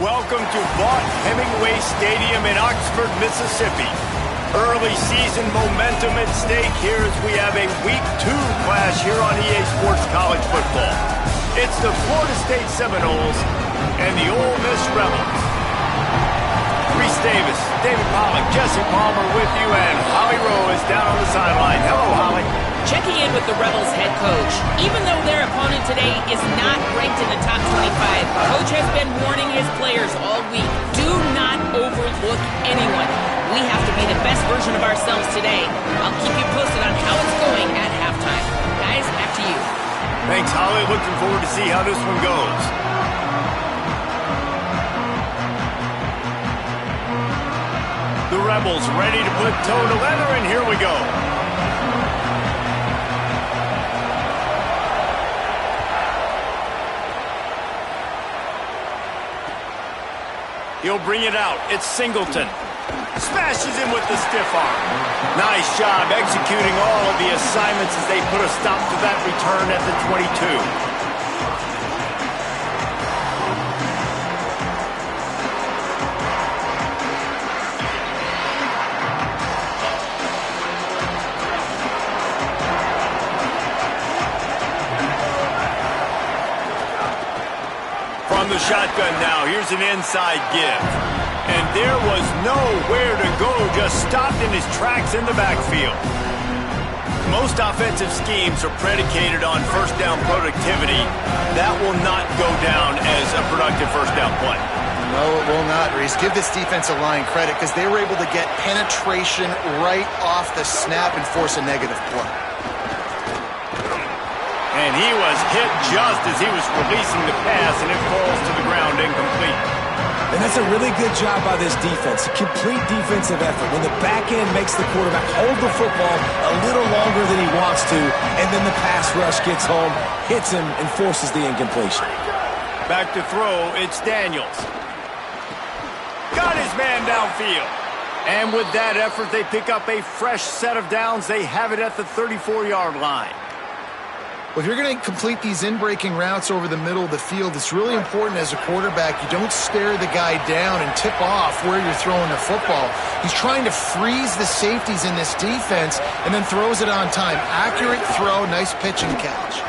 Welcome to Vaught-Hemingway Stadium in Oxford, Mississippi. Early season momentum at stake here as we have a Week 2 clash here on EA Sports College Football. It's the Florida State Seminoles and the Ole Miss Rebels. Reese Davis, David Pollack, Jesse Palmer with you, and Holly Rowe is down on the sideline. Hello, Holly. Checking in with the Rebels head coach. Even though their opponent today is not ranked in the top 25, Coach has been warning his players all week, do not overlook anyone. We have to be the best version of ourselves today. I'll keep you posted on how it's going at halftime. Guys, back to you. Thanks, Holly. Looking forward to see how this one goes. The Rebels ready to put toe to leather, and here we go. He'll bring it out. It's Singleton. Smashes him with the stiff arm. Nice job executing all of the assignments as they put a stop to that return at the 22. From the shotgun now, here's an inside give. And there was nowhere to go, just stopped in his tracks in the backfield. Most offensive schemes are predicated on first down productivity. That will not go down as a productive first down play. No, it will not, Reese. Give this defensive line credit because they were able to get penetration right off the snap and force a negative play. And he was hit just as he was releasing the pass, and it falls to the ground incomplete. And that's a really good job by this defense, a complete defensive effort. When the back end makes the quarterback hold the football a little longer than he wants to, and then the pass rush gets home, hits him, and forces the incompletion. Back to throw, it's Daniels. Got his man downfield. And with that effort, they pick up a fresh set of downs. They have it at the 34-yard line. Well, if you're going to complete these in-breaking routes over the middle of the field, it's really important as a quarterback you don't stare the guy down and tip off where you're throwing the football. He's trying to freeze the safeties in this defense and then throws it on time. Accurate throw, nice pitch and catch.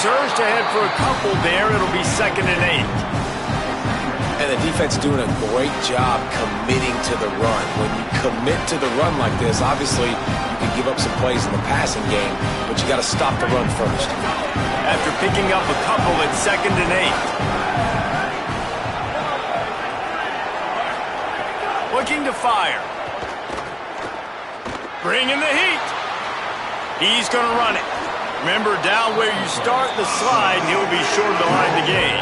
Surged ahead for a couple there. It'll be 2nd and 8. And the defense doing a great job committing to the run. When you commit to the run like this, obviously you can give up some plays in the passing game, but you got to stop the run first. After picking up a couple at 2nd and 8. Looking to fire. Bringing the heat. He's going to run it. Remember, down where you start the slide, and he'll be sure to line the game.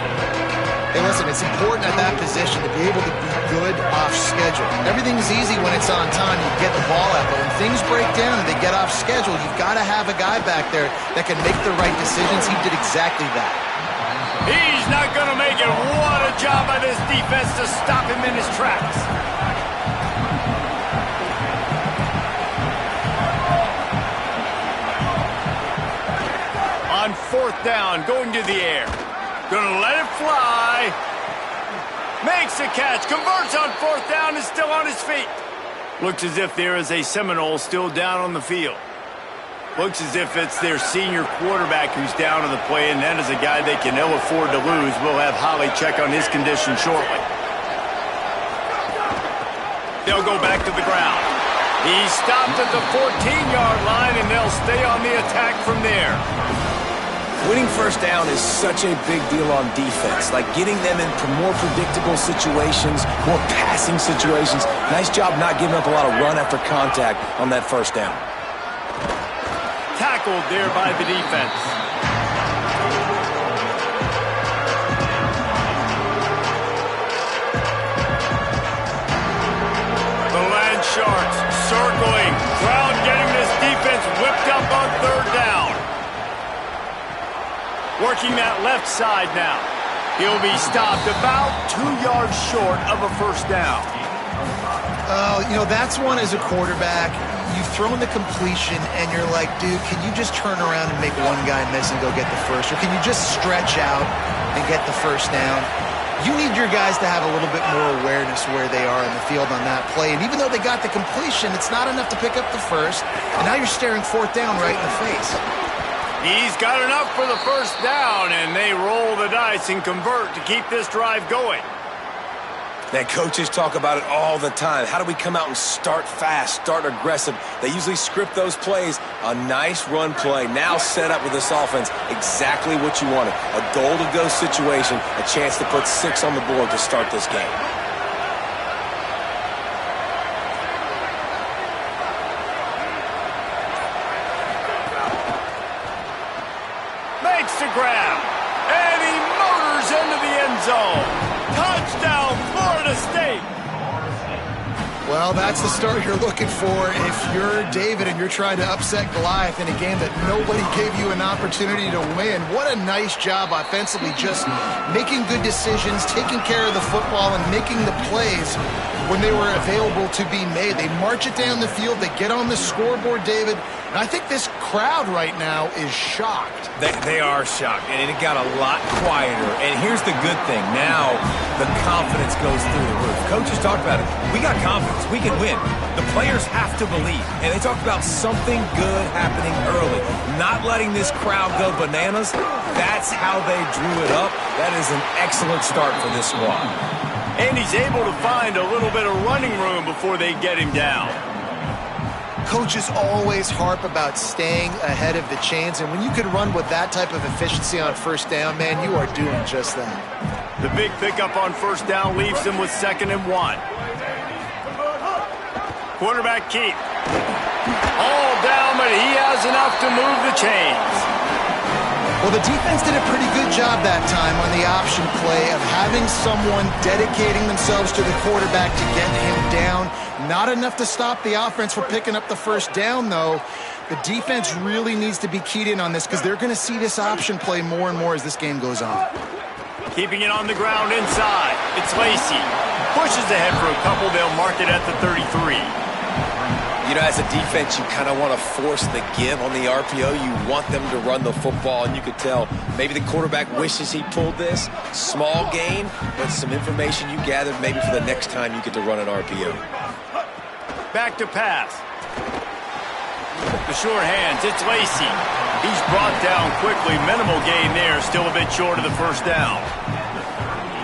Hey, listen, it's important at that position to be able to be good off schedule. Everything's easy when it's on time. You get the ball out, but when things break down and they get off schedule, you've got to have a guy back there that can make the right decisions. He did exactly that. He's not going to make it. What a job by this defense to stop him in his tracks. On 4th down, going to the air. Gonna let it fly. Makes a catch. Converts on 4th down, is still on his feet. Looks as if there is a Seminole still down on the field. Looks as if it's their senior quarterback who's down on the play, and that is a guy they can ill afford to lose. We'll have Holly check on his condition shortly. They'll go back to the ground. He stopped at the 14-yard line, and they'll stay on the attack from there. Winning first down is such a big deal on defense, like getting them into more predictable situations, more passing situations. Nice job not giving up a lot of run after contact on that first down. Tackled there by the defense. The Land Sharks circling. Crowd getting this defense whipped up on 3rd down. Working that left side now. He'll be stopped about 2 yards short of a first down. You know, that's one as a quarterback. You've thrown the completion, and you're like, dude, can you just turn around and make one guy miss and go get the first? Or can you just stretch out and get the first down. You need your guys to have a little bit more awareness where they are in the field on that play. And even though they got the completion, it's not enough to pick up the first. And now you're staring fourth down right in the face. He's got enough for the first down, and they roll the dice and convert to keep this drive going. Man, coaches talk about it all the time. How do we come out and start fast, start aggressive? They usually script those plays. A nice run play, now set up with this offense, exactly what you wanted. A goal-to-go situation, a chance to put 6 on the board to start this game. Makes the grab, and he motors into the end zone. Touchdown, Florida State. Well, that's the start you're looking for if you're David and you're trying to upset Goliath in a game that nobody gave you an opportunity to win. What a nice job offensively, just making good decisions, taking care of the football, and making the plays when they were available to be made. They march it down the field, they get on the scoreboard, David, and I think this crowd right now is shocked. They are shocked, and it got a lot quieter. And here's the good thing. Now the confidence goes through the roof. Coaches talked about it. We got confidence. We can win. The players have to believe. And they talked about something good happening early. Not letting this crowd go bananas. That's how they drew it up. That is an excellent start for this squad. And he's able to find a little bit of running room before they get him down. Coaches always harp about staying ahead of the chains, and when you can run with that type of efficiency on first down, man, you are doing just that. The big pickup on first down leaves him with 2nd and 1. Quarterback keep. All down, but he has enough to move the chains. Well, the defense did a pretty good job that time on the option play of having someone dedicating themselves to the quarterback to get him down. Not enough to stop the offense from picking up the first down, though. The defense really needs to be keyed in on this because they're going to see this option play more and more as this game goes on. Keeping it on the ground inside. It's Lacy. Pushes ahead for a couple. They'll mark it at the 33. You know, as a defense, you kind of want to force the give on the RPO. You want them to run the football, and you could tell maybe the quarterback wishes he pulled this. Small gain, but some information you gathered maybe for the next time you get to run an RPO. Back to pass. The short hands, it's Lacy. He's brought down quickly. Minimal gain there, still a bit short of the first down.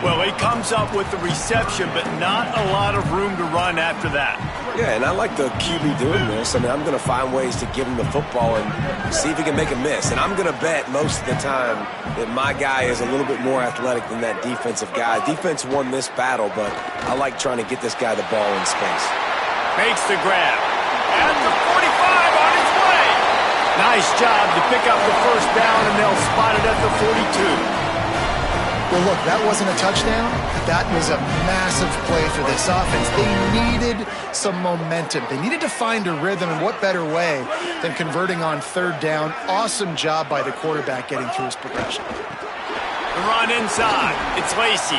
Well, he comes up with the reception, but not a lot of room to run after that. Yeah, and I like the QB doing this. I mean, I'm going to find ways to give him the football and see if he can make a miss. And I'm going to bet most of the time that my guy is a little bit more athletic than that defensive guy. Defense won this battle, but I like trying to get this guy the ball in space. Makes the grab. At the 45 on his way. Nice job to pick up the first down, and they'll spot it at the 42. Well, look, that wasn't a touchdown. That was a massive play for this offense. They needed some momentum. They needed to find a rhythm, and what better way than converting on third down. Awesome job by the quarterback getting through his progression. The run inside. It's Lacy.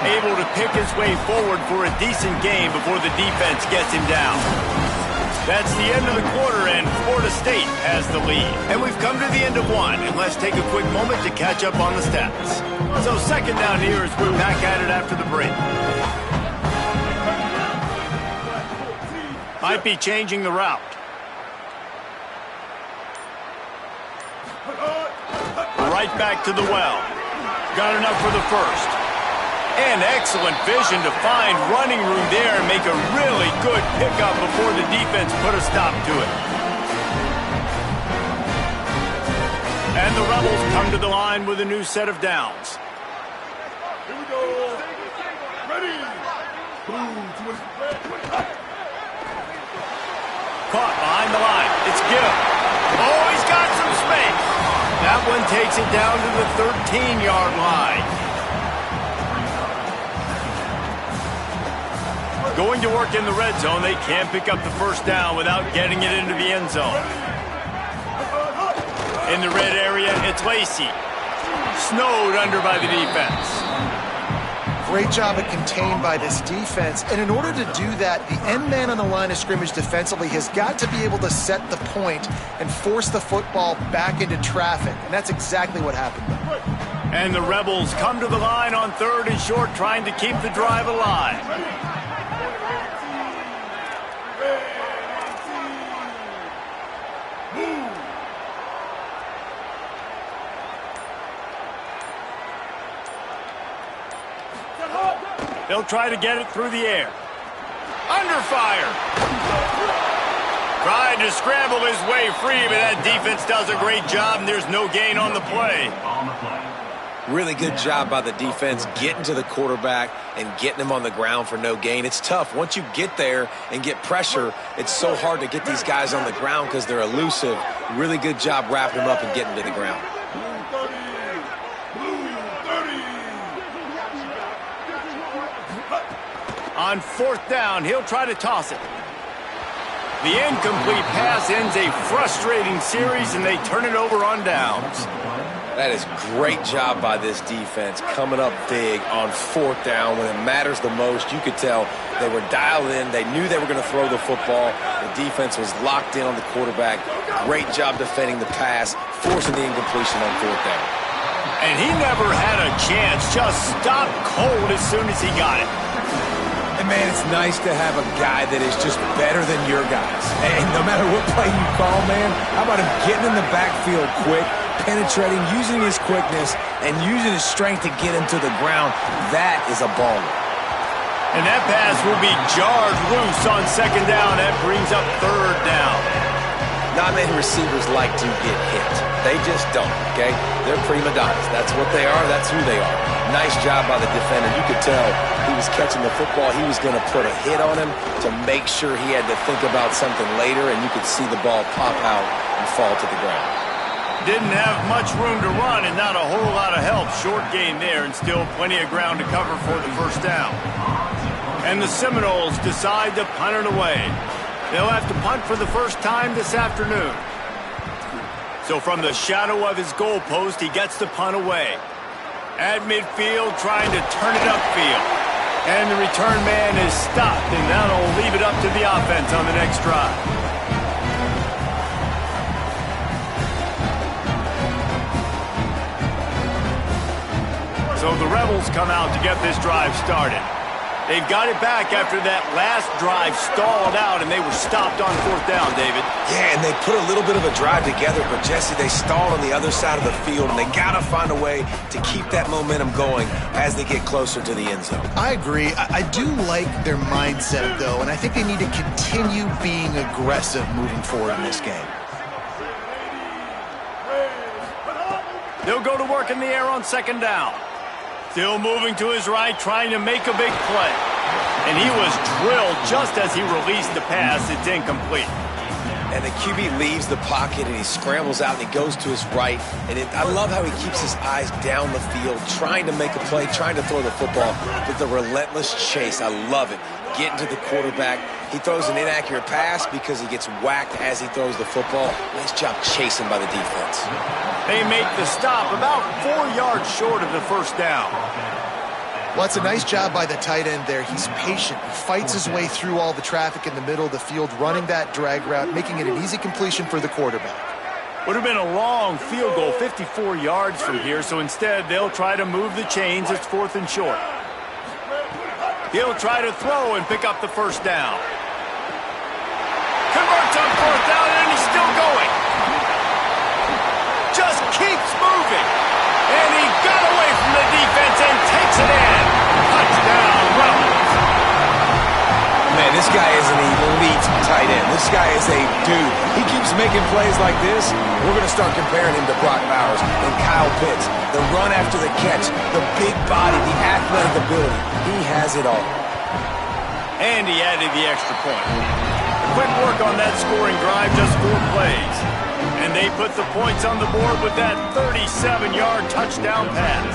Able to pick his way forward for a decent gain before the defense gets him down. That's the end of the quarter, and Florida State has the lead. And we've come to the end of one, and let's take a quick moment to catch up on the stats. So 2nd down here as we're back at it after the break. Might be changing the route. Right back to the well. Got enough for the first. And excellent vision to find running room there and make a really good pickup before the defense put a stop to it. And the Rebels come to the line with a new set of downs. Here we go. Ready. Caught behind the line. It's Gill. Oh, he's got some space. That one takes it down to the 13-yard line. Going to work in the red zone, they can't pick up the first down without getting it into the end zone. In the red area, it's Lacy. Snowed under by the defense. Great job at contained by this defense. And in order to do that, the end man on the line of scrimmage defensively has got to be able to set the point and force the football back into traffic. And that's exactly what happened. And the Rebels come to the line on 3rd and short, trying to keep the drive alive. They'll try to get it through the air. Under fire. Tried to scramble his way free, but that defense does a great job, and there's no gain on the play. Really good job by the defense getting to the quarterback and getting him on the ground for no gain. It's tough. Once you get there and get pressure, it's so hard to get these guys on the ground because they're elusive. Really good job wrapping them up and getting to the ground. On 4th down, he'll try to toss it. The incomplete pass ends a frustrating series, and they turn it over on downs. That is great job by this defense, coming up big on 4th down when it matters the most. You could tell they were dialed in. They knew they were going to throw the football. The defense was locked in on the quarterback. Great job defending the pass, forcing the incompletion on 4th down. And he never had a chance, just stopped cold as soon as he got it. And, man, it's nice to have a guy that is just better than your guys. And no matter what play you call, man, how about him getting in the backfield quick, penetrating, using his quickness, and using his strength to get him to the ground? That is a baller. And that pass will be jarred loose on 2nd down. That brings up 3rd down. Not many receivers like to get hit. They just don't, okay? They're prima donnas. That's what they are. That's who they are. Nice job by the defender. You could tell he was catching the football. He was going to put a hit on him to make sure he had to think about something later, and you could see the ball pop out and fall to the ground. Didn't have much room to run and not a whole lot of help. Short gain there and still plenty of ground to cover for the 1st down. And the Seminoles decide to punt it away. They'll have to punt for the first time this afternoon. So from the shadow of his goalpost, he gets the punt away. At midfield, trying to turn it upfield. And the return man is stopped, and that'll leave it up to the offense on the next drive. So the Rebels come out to get this drive started. They've got it back after that last drive stalled out, and they were stopped on 4th down, David. Yeah, and they put a little bit of a drive together, but, Jesse, they stalled on the other side of the field, and they got to find a way to keep that momentum going as they get closer to the end zone. I agree. I do like their mindset, though, and I think they need to continue being aggressive moving forward in this game. They'll go to work in the air on 2nd down. Still moving to his right, trying to make a big play. And he was drilled just as he released the pass. It's incomplete. And the QB leaves the pocket, and he scrambles out, and he goes to his right. And I love how he keeps his eyes down the field, trying to make a play, trying to throw the football. But the relentless chase, I love it. Getting to the quarterback. He throws an inaccurate pass because he gets whacked as he throws the football. Nice job chasing by the defense. They make the stop about 4 yards short of the 1st down. Well, it's a nice job by the tight end there. He's patient. He fights his way through all the traffic in the middle of the field, running that drag route, making it an easy completion for the quarterback. Would have been a long field goal, 54 yards from here, so instead they'll try to move the chains. It's 4th and short. He'll try to throw and pick up the 1st down. Converts on 4th down, and he's still going. Just keeps moving. And he got away from the defense and takes it in. Touchdown, Rebels. Man, this guy is an elite tight end. This guy is a dude. He keeps making plays like this. We're going to start comparing him to Brock Bowers and Kyle Pitts. The run after the catch, the big body, the athletic ability. He has it all. And he added the extra point. Quick work on that scoring drive, just 4 plays. And they put the points on the board with that 37-yard touchdown pass.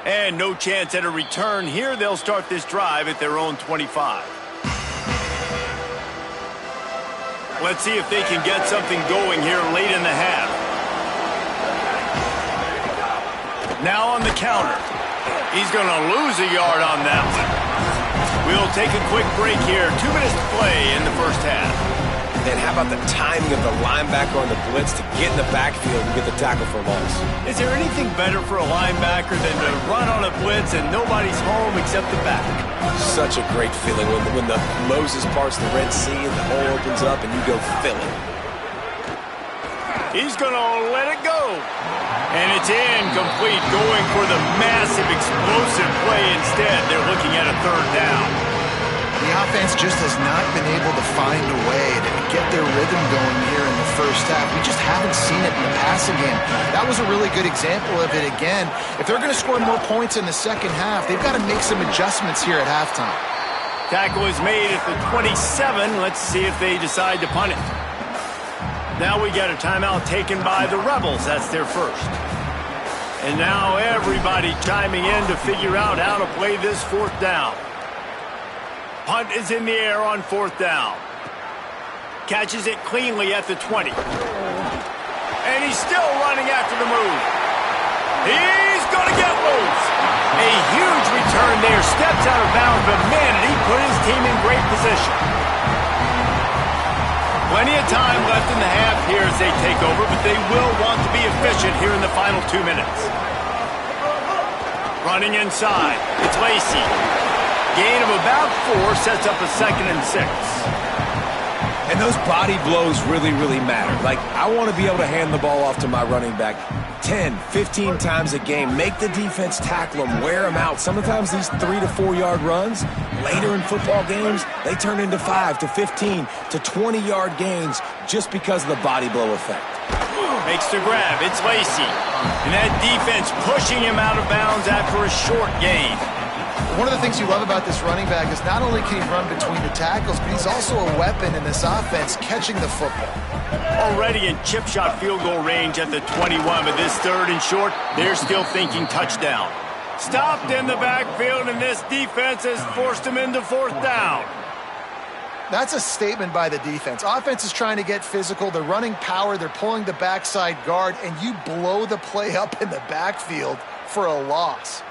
And no chance at a return here. They'll start this drive at their own 25. Let's see if they can get something going here late in the half. Now on the counter. He's going to lose a yard on that one. We'll take a quick break here. 2 minutes to play in the 1st half. And how about the timing of the linebacker on the blitz to get in the backfield and get the tackle for a loss? Is there anything better for a linebacker than to run on a blitz and nobody's home except the back? Such a great feeling when the Moses parts the Red Sea and the hole opens up and you go fill it. He's going to let it go. And it's incomplete, going for the massive explosive play instead. They're looking at a third down. The offense just has not been able to find a way to get their rhythm going here in the first half. We just haven't seen it in the passing game. That was a really good example of it again. If they're going to score more points in the second half, they've got to make some adjustments here at halftime. Tackle is made at the 27. Let's see if they decide to punt it. Now we got a timeout taken by the Rebels. That's their first. And now everybody chiming in to figure out how to play this fourth down. Punt is in the air on fourth down. Catches it cleanly at the 20. And he's still running after the move. He's going to get loose. A huge return there. Steps out of bounds, but man, did he put his team in great position. Plenty of time left in the half here as they take over, but they will want to be efficient here in the final 2 minutes. Running inside. It's Lacy. Gain of about 4 sets up a 2nd and 6. And those body blows really, really matter. Like, I want to be able to hand the ball off to my running back 10, 15 times a game. Make the defense tackle them, wear them out. Sometimes these 3 to 4 yard runs, later in football games, they turn into 5 to 15 to 20 yard gains just because of the body blow effect. Makes the grab. It's Lacy. And that defense pushing him out of bounds after a short gain. One of the things you love about this running back is not only can he run between the tackles, but he's also a weapon in this offense catching the football. Already in chip shot field goal range at the 21, but this 3rd and short, they're still thinking touchdown. Stopped in the backfield, and this defense has forced him into fourth down. That's a statement by the defense. Offense is trying to get physical. They're running power. They're pulling the backside guard, and you blow the play up in the backfield for a loss.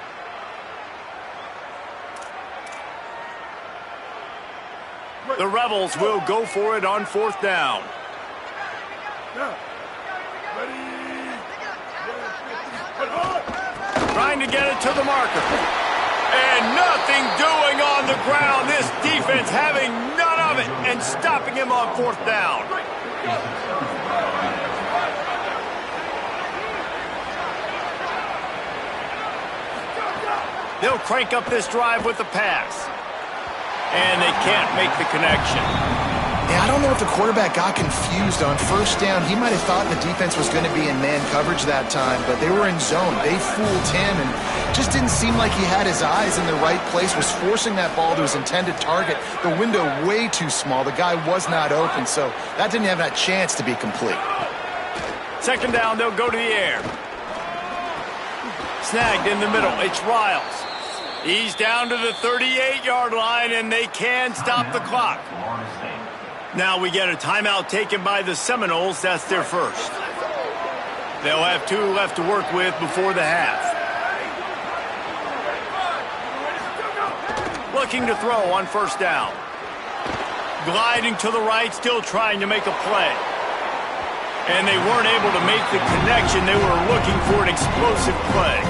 The Rebels will go for it on fourth down. Trying to get it to the marker. And nothing doing on the ground. This defense having none of it and stopping him on fourth down. They'll crank up this drive with the pass. And they can't make the connection. Yeah, I don't know if the quarterback got confused on first down. He might have thought the defense was going to be in man coverage that time, but they were in zone. They fooled him and just didn't seem like he had his eyes in the right place, was forcing that ball to his intended target. The window way too small. The guy was not open, so that didn't have that chance to be complete. Second down, they'll go to the air. Snagged in the middle. It's Riles. He's down to the 38-yard line, and they can stop the clock. Now we get a timeout taken by the Seminoles. That's their first. They'll have 2 left to work with before the half. Looking to throw on first down. Gliding to the right, still trying to make a play. And they weren't able to make the connection. They were looking for an explosive play.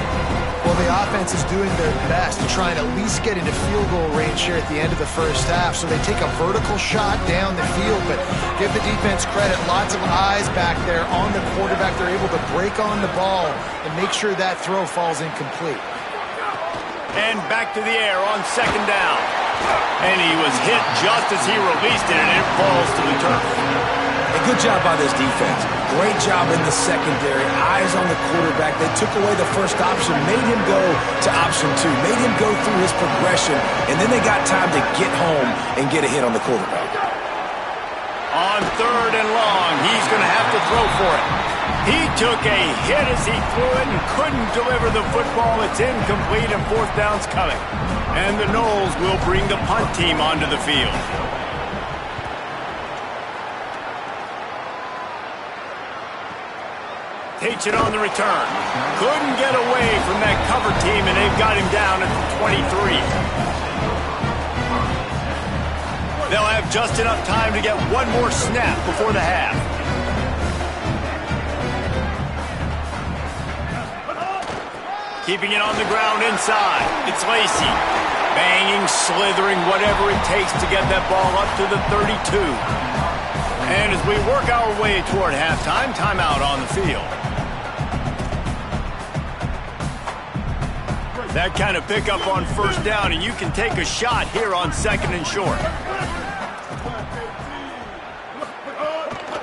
Well, the offense is doing their best to try and at least get into field goal range here at the end of the first half. So they take a vertical shot down the field, but give the defense credit. Lots of eyes back there on the quarterback. They're able to break on the ball and make sure that throw falls incomplete. And back to the air on second down. And he was hit just as he released it, and it falls to the turf. A good job by this defense. Great job in the secondary. Eyes on the quarterback. They took away the first option, made him go to option 2, made him go through his progression, and then they got time to get home and get a hit on the quarterback. On third and long, he's going to have to throw for it. He took a hit as he threw it and couldn't deliver the football. It's incomplete, and fourth down's coming. And the Noles will bring the punt team onto the field. Takes it on the return. Couldn't get away from that cover team, and they've got him down at the 23. They'll have just enough time to get one more snap before the half. Keeping it on the ground inside. It's Lacy. Banging, slithering, whatever it takes to get that ball up to the 32. And as we work our way toward halftime, timeout on the field. That kind of pickup on first down, and you can take a shot here on 2nd and short.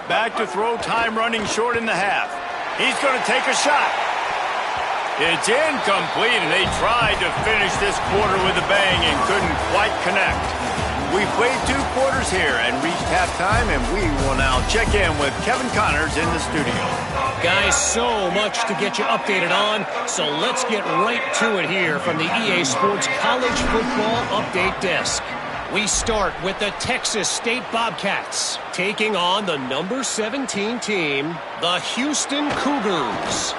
Back to throw, time running short in the half. He's going to take a shot. It's incomplete, and they tried to finish this quarter with a bang and couldn't quite connect. We've played 2 quarters here and reached halftime, and we will now check in with Kevin Connors in the studio. Guys, so much to get you updated on, so let's get right to it here from the EA Sports College Football Update Desk. We start with the Texas State Bobcats taking on the number 17 team, the Houston Cougars.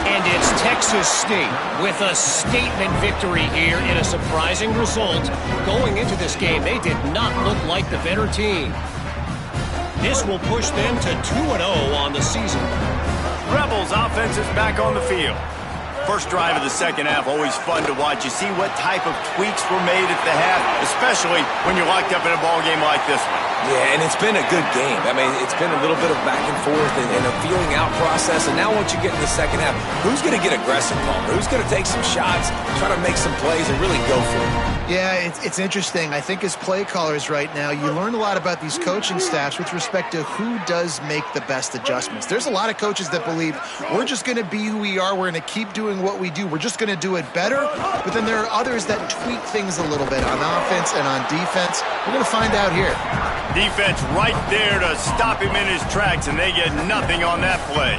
And it's Texas State with a statement victory here in a surprising result. Going into this game, they did not look like the better team. This will push them to 2-0 on the season. Rebels offense is back on the field. First drive of the second half, always fun to watch. You see what type of tweaks were made at the half, especially when you're locked up in a ball game like this one. Yeah, and it's been a good game. I mean, it's been a little bit of back and forth and a feeling out process. And now once you get in the second half, who's going to get aggressive, Palmer? Who's going to take some shots, try to make some plays, and really go for it? Yeah, it's interesting. I think as play callers right now, you learn a lot about these coaching staffs with respect to who does make the best adjustments. There's a lot of coaches that believe we're just going to be who we are. We're going to keep doing what we do. We're just going to do it better. But then there are others that tweak things a little bit on offense and on defense. We're going to find out here. Defense right there to stop him in his tracks, and they get nothing on that play.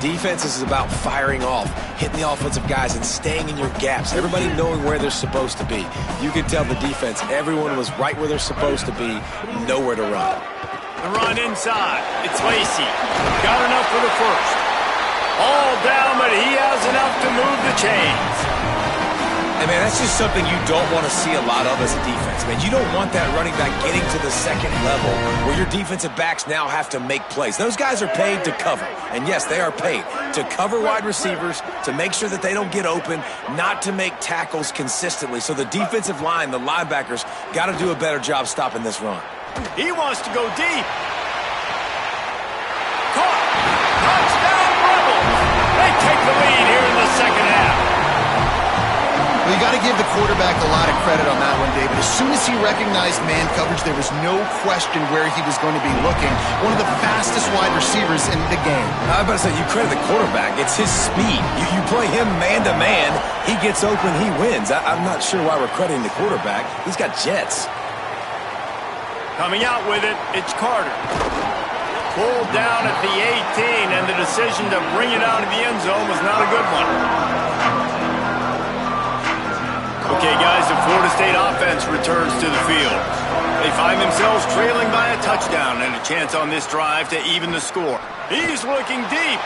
Defense is about firing off, hitting the offensive guys and staying in your gaps. Everybody knowing where they're supposed to be. You can tell the defense, everyone was right where they're supposed to be, nowhere to run. The run inside. It's Lacy. Got enough for the first. All down, but he has enough to move the chains. And, man, that's just something you don't want to see a lot of as a defense, man. You don't want that running back getting to the second level where your defensive backs now have to make plays. Those guys are paid to cover. And, yes, they are paid to cover wide receivers, to make sure that they don't get open, not to make tackles consistently. So the defensive line, the linebackers, got to do a better job stopping this run. He wants to go deep. Caught. Touchdown, Rebels. They take the lead here in the second half. Well, you got to give the quarterback a lot of credit on that one, David. As soon as he recognized man coverage, there was no question where he was going to be looking. One of the fastest wide receivers in the game. I was about to say, you credit the quarterback. It's his speed. You play him man-to-man, he gets open, he wins. I'm not sure why we're crediting the quarterback. He's got jets. Coming out with it, it's Carter. Pulled down at the 18, and the decision to bring it out of the end zone was not a good one. Okay, guys, the Florida State offense returns to the field. They find themselves trailing by a touchdown and a chance on this drive to even the score. He's looking deep.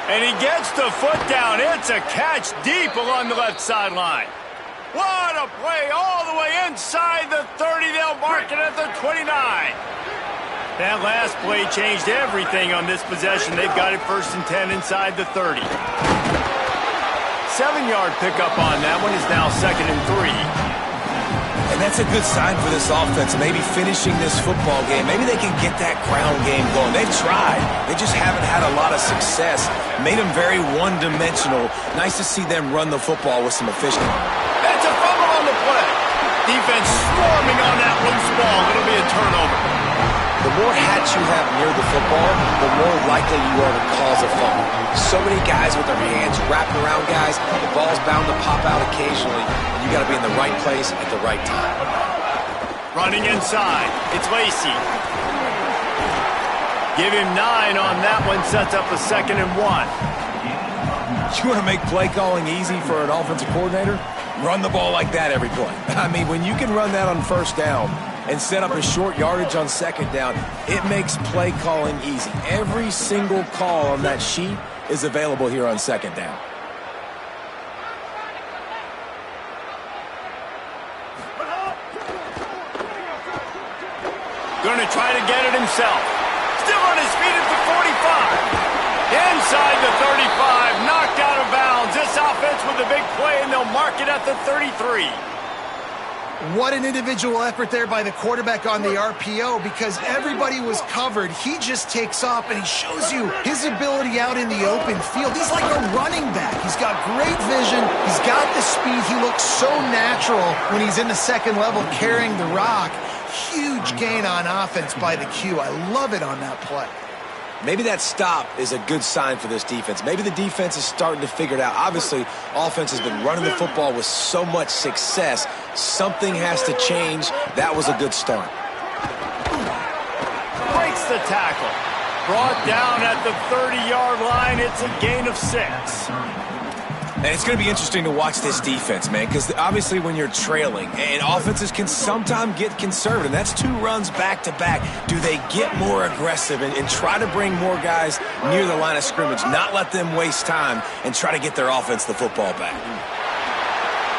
And he gets the foot down. It's a catch deep along the left sideline. What a play all the way inside the 30. They'll mark it at the 29. That last play changed everything on this possession. They've got it 1st and 10 inside the 30. 7-yard pickup on that one is now 2nd and 3. And that's a good sign for this offense, maybe finishing this football game. Maybe they can get that ground game going. They've tried. They just haven't had a lot of success. Made them very one-dimensional. Nice to see them run the football with some efficiency. That's a fumble on the play. Defense swarming on that loose ball. It'll be a turnover. The more hats you have near the football, the more likely you are to cause a fumble. So many guys with their hands wrapping around guys, the ball's bound to pop out occasionally, and you got to be in the right place at the right time. Running inside, it's Lacy. Give him 9 on that one, sets up a 2nd and 1. You want to make play calling easy for an offensive coordinator? Run the ball like that every play. I mean, when you can run that on first down and set up a short yardage on second down, it makes play calling easy. Every single call on that sheet is available here on second down. Going to try to get it himself. Still on his feet at the 45. Inside the 35, knocked out of bounds. This offense with a big play, and they'll mark it at the 33. What an individual effort there by the quarterback on the RPO, because everybody was covered. He just takes off, and he shows you his ability out in the open field. He's like a running back. He's got great vision. He's got the speed. He looks so natural when he's in the second level carrying the rock. Huge gain on offense by the Q. I love it on that play. Maybe that stop is a good sign for this defense. Maybe the defense is starting to figure it out. Obviously, offense has been running the football with so much success. Something has to change. That was a good start. Breaks the tackle. Brought down at the 30-yard line. It's a gain of 6. And it's going to be interesting to watch this defense, man, because obviously when you're trailing, and offenses can sometimes get conservative. That's 2 runs back-to-back. Do they get more aggressive and try to bring more guys near the line of scrimmage, not let them waste time, and try to get their offense the football back?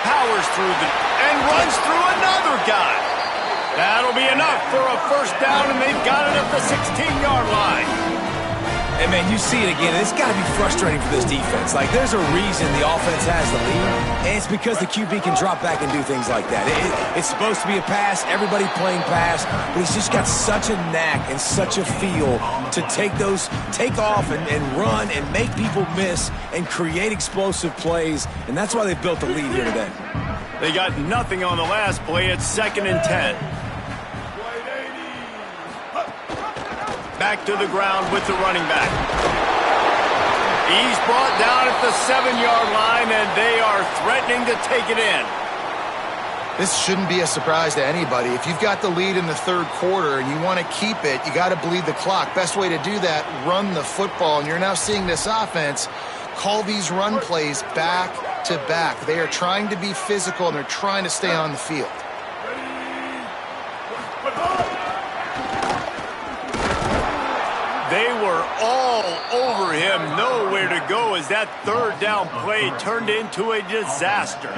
Powers through and runs through another guy. That'll be enough for a first down, and they've got it at the 16-yard line. And, man, you see it again. It's got to be frustrating for this defense. Like, there's a reason the offense has the lead, and it's because the QB can drop back and do things like that. It's supposed to be a pass, everybody playing pass, but he's just got such a knack and such a feel to take off and run and make people miss and create explosive plays, and that's why they've built the lead here today. They got nothing on the last play. It's 2nd and 10. Back to the ground with the running back. He's brought down at the 7-yard line, and they are threatening to take it in. This shouldn't be a surprise to anybody. If you've got the lead in the third quarter and you want to keep it, you got to bleed the clock. Best way to do that, run the football. And you're now seeing this offense call these run plays back to back. They are trying to be physical, and they're trying to stay on the field. They were all over him, nowhere to go as that third down play turned into a disaster.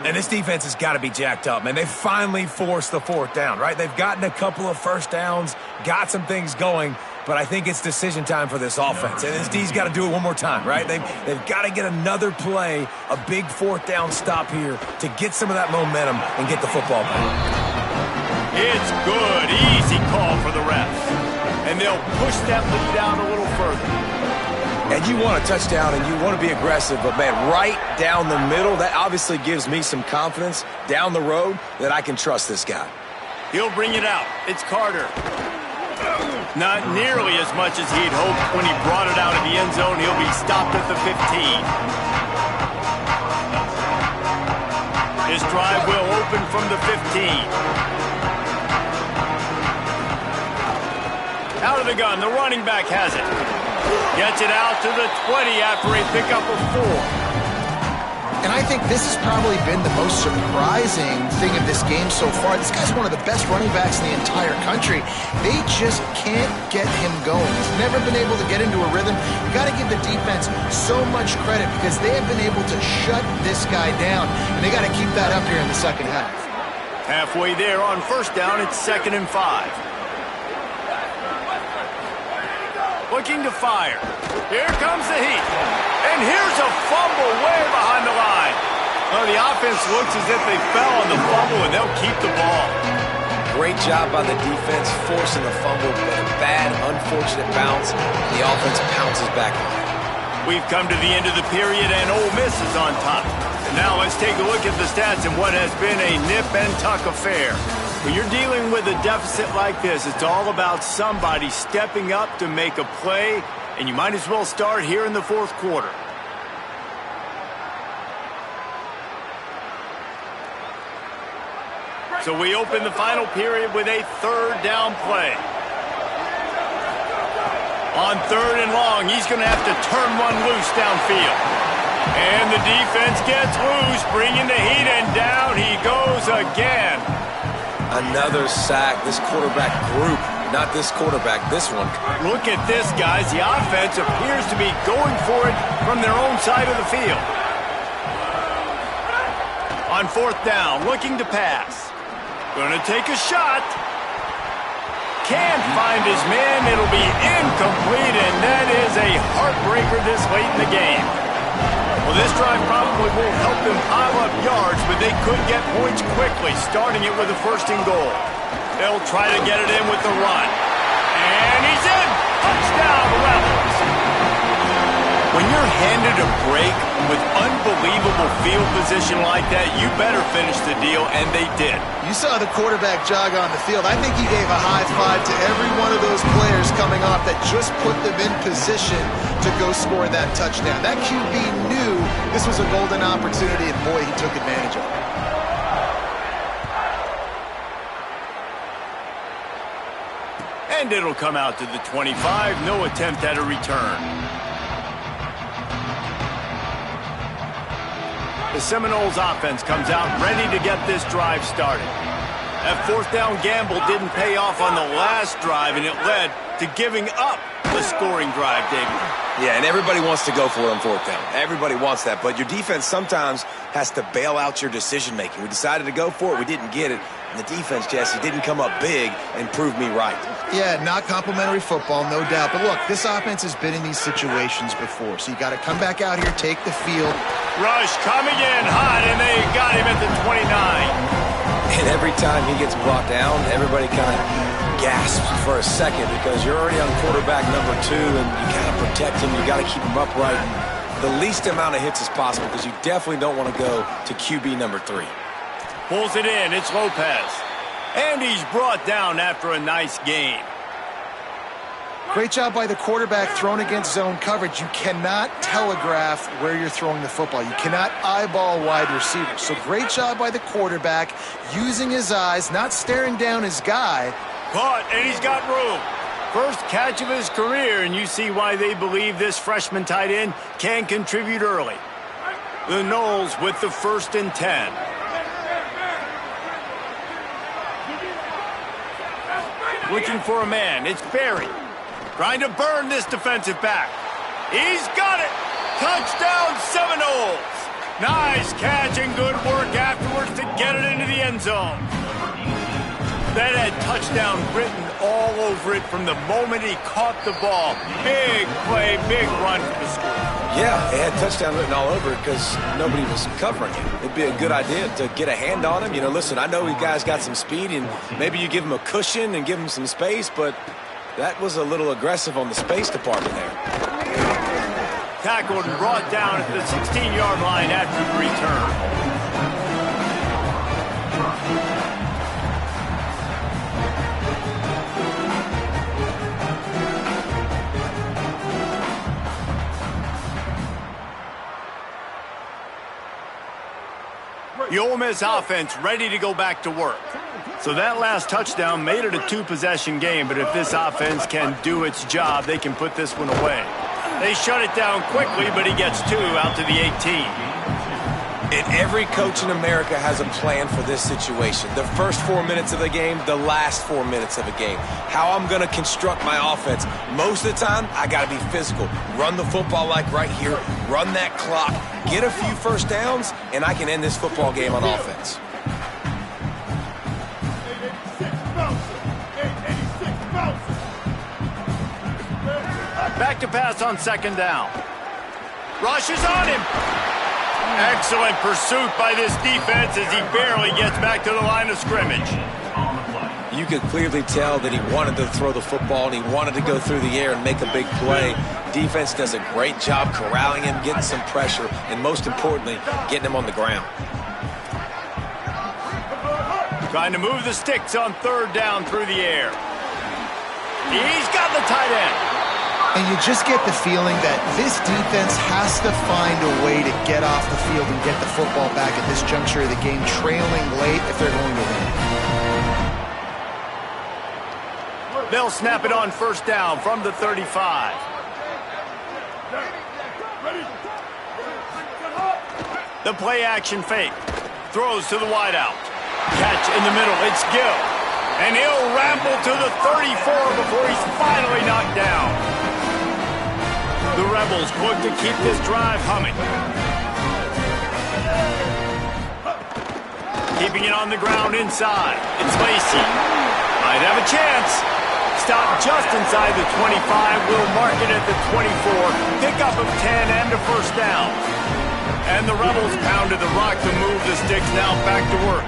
And this defense has got to be jacked up, man. They finally forced the 4th down, right? They've gotten a couple of first downs, got some things going, but I think it's decision time for this offense. And this D's got to do it one more time, right? They've got to get another play, a big 4th down stop here to get some of that momentum and get the football back. It's good, easy call for the ref. And they'll push that lead down a little further. And you want a touchdown and you want to be aggressive, but, man, right down the middle, that obviously gives me some confidence down the road that I can trust this guy. He'll bring it out. It's Carter. Not nearly as much as he'd hoped when he brought it out of the end zone. He'll be stopped at the 15. His drive will open from the 15. Out of the gun, the running back has it. Gets it out to the 20 after a pickup of 4. And I think this has probably been the most surprising thing of this game so far. This guy's one of the best running backs in the entire country. They just can't get him going. He's never been able to get into a rhythm. You got to give the defense so much credit because they have been able to shut this guy down, and they got to keep that up here in the second half. Halfway there on first down, it's 2nd and 5. Looking to fire. Here comes the heat. And here's a fumble way behind the line. Oh, the offense looks as if they fell on the fumble, and they'll keep the ball. Great job by the defense forcing the fumble, but a bad, unfortunate bounce. The offense pounces back on it. We've come to the end of the period, and Ole Miss is on top. And now let's take a look at the stats in what has been a nip-and-tuck affair. When you're dealing with a deficit like this, it's all about somebody stepping up to make a play, and you might as well start here in the fourth quarter. So we open the final period with a 3rd down play. On 3rd and long, he's going to have to turn one loose downfield. And the defense gets loose, bringing the heat, and down he goes again. Another sack. This quarterback group, not this quarterback, this one. Look at this, guys. The offense appears to be going for it from their own side of the field. On 4th down, looking to pass. Going to take a shot. can't find his man. It'll be incomplete, and that is a heartbreaker this late in the game. Well, this drive probably won't help them pile up yards, but they could get points quickly, starting it with a 1st and goal. They'll try to get it in with the run. And he's in! Touchdown, Rebels! When you're handed a break with unbelievable field position like that, you better finish the deal, and they did. You saw the quarterback jog on the field. I think he gave a high five to every one of those players coming off that just put them in position to go score that touchdown. That QB knew this was a golden opportunity, and boy, he took advantage of it. And it'll come out to the 25. No attempt at a return. The Seminoles offense comes out ready to get this drive started. That 4th down gamble didn't pay off on the last drive, and it led to giving up the scoring drive, David. Yeah, and everybody wants to go for it on 4th down. Everybody wants that, but your defense sometimes has to bail out your decision-making. We decided to go for it. We didn't get it. And the defense, Jesse, didn't come up big and prove me right. Yeah, not complimentary football, no doubt. But look, this offense has been in these situations before, so you got to come back out here, take the field. Rush coming in hot, and they got him at the 29. And every time he gets brought down, everybody kind of gasps for a second because you're already on quarterback number 2, and you got to protect him. You got to keep him upright. The least amount of hits as possible because you definitely don't want to go to QB number 3. Pulls it in. It's Lopez. And he's brought down after a nice gain. Great job by the quarterback thrown against zone coverage. You cannot telegraph where you're throwing the football. You cannot eyeball wide receivers. So great job by the quarterback using his eyes, not staring down his guy. Caught, and he's got room. First catch of his career, and you see why they believe this freshman tight end can contribute early. The Noles with the 1st and 10. Looking for a man. It's Berry. Trying to burn this defensive back. He's got it. Touchdown, Seminoles. Nice catch and good work afterwards to get it into the end zone. That had touchdown written all over it from the moment he caught the ball. Big play, big run for the score. Yeah, it had touchdown written all over it because nobody was covering him. It'd be a good idea to get a hand on him. You know, listen, I know you guys got some speed, and maybe you give him a cushion and give him some space, but that was a little aggressive on the space department there. Tackled and brought down at the 16-yard line after the return. The Ole Miss offense ready to go back to work. So that last touchdown made it a 2-possession game, but if this offense can do its job, they can put this one away. They shut it down quickly, but he gets 2 out to the 18. And every coach in America has a plan for this situation. The first 4 minutes of the game, the last 4 minutes of a game. How I'm going to construct my offense. Most of the time, I got to be physical. Run the football like right here. Run that clock. Get a few first downs, and I can end this football game on offense. Back to pass on 2nd down. Rush is on him. Excellent pursuit by this defense as he barely gets back to the line of scrimmage. You could clearly tell that he wanted to throw the football and he wanted to go through the air and make a big play. Defense does a great job corralling him, getting some pressure, and most importantly, getting him on the ground. Trying to move the sticks on 3rd down through the air. He's got the tight end. And you just get the feeling that this defense has to find a way to get off the field and get the football back at this juncture of the game, trailing late if they're going to win. They'll snap it on 1st down from the 35. The play action fake. Throws to the wideout. Catch in the middle. It's Gill. And he'll ramble to the 34 before he's finally knocked down. The Rebels look to keep this drive humming. Keeping it on the ground inside. It's Lacey. Might have a chance. Stop just inside the 25. We'll mark it at the 24. Pickup of 10 and a first down. And the Rebels pounded the rock to move the sticks now back to work.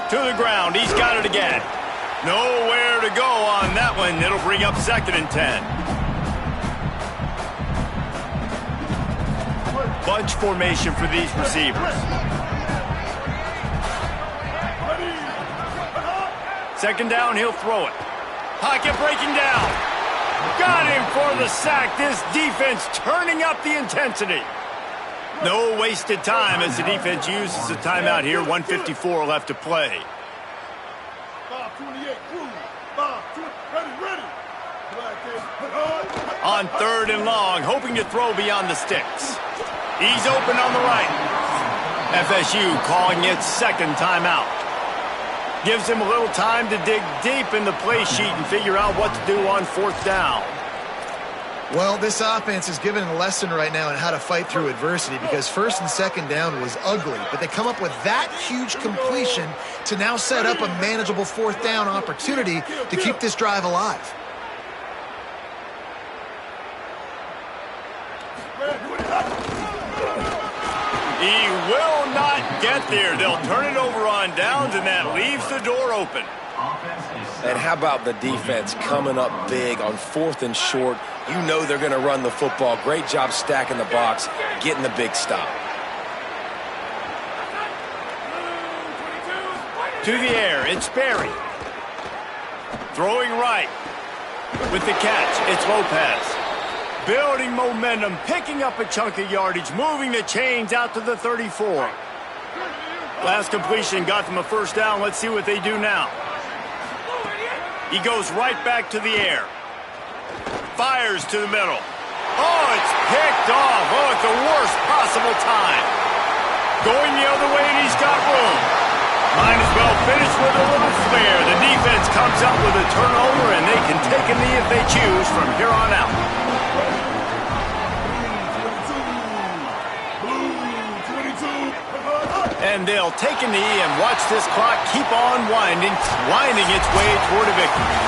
To the ground. He's got it again. Nowhere to go on that one. It'll bring up 2nd and 10. Bunch formation for these receivers. 2nd down, he'll throw it. Pocket breaking down. Got him for the sack. This defense turning up the intensity. No wasted time as the defense uses a timeout here. 1:54 left to play. 5-28, cruise. 5-20, ready. On 3rd and long, hoping to throw beyond the sticks. He's open on the right. FSU calling it 2nd timeout. Gives him a little time to dig deep in the play sheet and figure out what to do on 4th down. Well, this offense is given a lesson right now on how to fight through adversity because 1st and 2nd down was ugly, but they come up with that huge completion to now set up a manageable 4th down opportunity to keep this drive alive. He will not get there. They'll turn it over on downs, and that leaves the door open. And how about the defense coming up big on 4th and short? You know they're going to run the football. Great job stacking the box, getting the big stop. To the air, it's Berry. Throwing right. With the catch, it's Lopez. Building momentum, picking up a chunk of yardage, moving the chains out to the 34. Last completion got them a 1st down. Let's see what they do now. He goes right back to the air. Fires to the middle. Oh, it's picked off. Oh, at the worst possible time. Going the other way, and he's got room. Might as well finish with a little flair. The defense comes up with a turnover, and they can take a knee if they choose from here on out. And they'll take a knee and watch this clock keep on winding its way toward a victory.